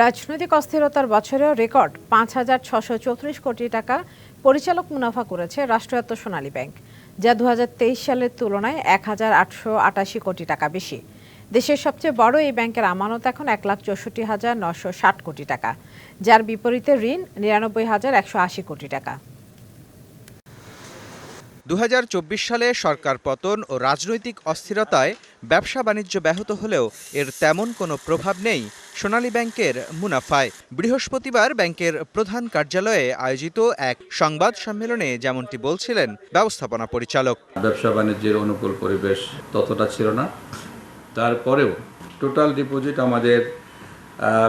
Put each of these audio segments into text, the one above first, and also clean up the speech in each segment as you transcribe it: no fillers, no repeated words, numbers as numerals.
রাজনৈতিক অস্থিরতার বছরেও রেকর্ড ৫,৬৩৪ কোটি টাকা পরিচালক মুনাফা করেছে রাষ্ট্রায়ত্ত সোনালী ব্যাংক, যা ২০২৩ সালের তুলনায় ১,৮৮৮ কোটি টাকা বেশি। দেশের সবচেয়ে বড় এই ব্যাংকের আমানত এখন ১,৬৪,৯৬০ কোটি টাকা, যার বিপরীতে ঋণ ৯৯,১৮০ কোটি টাকা। ২০২৪ সালে সরকার পতন ও রাজনৈতিক অস্থিরতায় ব্যবসা বাণিজ্য ব্যাহত হলেও এর তেমন কোনো প্রভাব নেই সোনালী ব্যাংকের মুনাফায়। বৃহস্পতিবার ব্যাংকের প্রধান কার্যালয়ে আয়োজিত এক সংবাদ সম্মেলনে যেমনটি বলছিলেন ব্যবস্থাপনা পরিচালক। ব্যবসা বাণিজ্যের অনুকূল পরিবেশ ততটা ছিল না, তারপরেও টোটাল ডিপোজিট আমাদের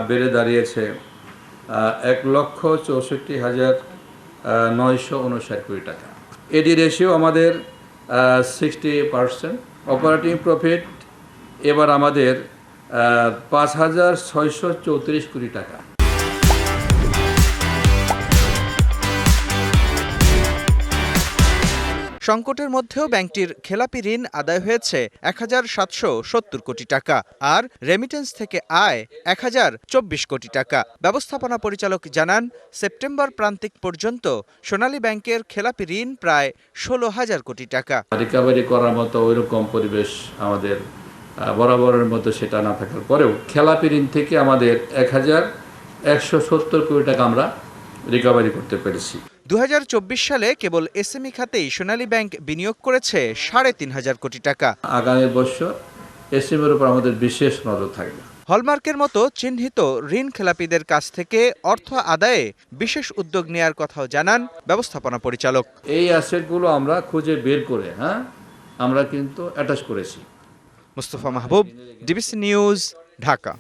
বেড়ে দাঁড়িয়েছে ১,৬৪,৯৫৯ কোটি টাকা। এডি রেশিও আমাদের 60%। অপারেটিং প্রফিট এবার আমাদের ৫,৬৩৪ কোটি টাকা। সংকটের মধ্যেও ব্যাংকটির খেলাপি ঋণ আদায় হয়েছে ১,৭৭০ কোটি টাকা, আর রেমিটেন্স থেকে আয় ১,০২৪ কোটি টাকা। ব্যবস্থাপনা পরিচালক জানান, সেপ্টেম্বর প্রান্তিক পর্যন্ত সোনালী ব্যাংকের খেলাপি ঋণ প্রায় ১৬,০০০ কোটি টাকা। রিকভারি করার মতো ওইরকম পরিবেশ আমাদের বরাবরের মতো সেটা না থাকার পরেও খেলাপি ঋণ থেকে আমাদের ১,১৭০ কোটি টাকা আমরা রিকভারি করতে পেরেছি। ২০২৪ সালে কেবল এসএমই খাতেই সোনালী ব্যাংক বিনিয়োগ করেছে ৩,৫০০ কোটি টাকা। আগামী বছর এসএমইর উপর আমাদের বিশেষ নজর থাকবে। হলমার্কের মতো চিহ্নিত ঋণ খেলাপিদের কাছ থেকে অর্থ আদায়ে বিশেষ উদ্যোগ নেয়ার কথাও জানান ব্যবস্থাপনা পরিচালক। এই অ্যাসেটগুলো আমরা খুঁজে বের করে আমরা কিন্তু অ্যাটাচ করেছি। মুস্তফা মাহবুব, ডিবিসি নিউজ, ঢাকা।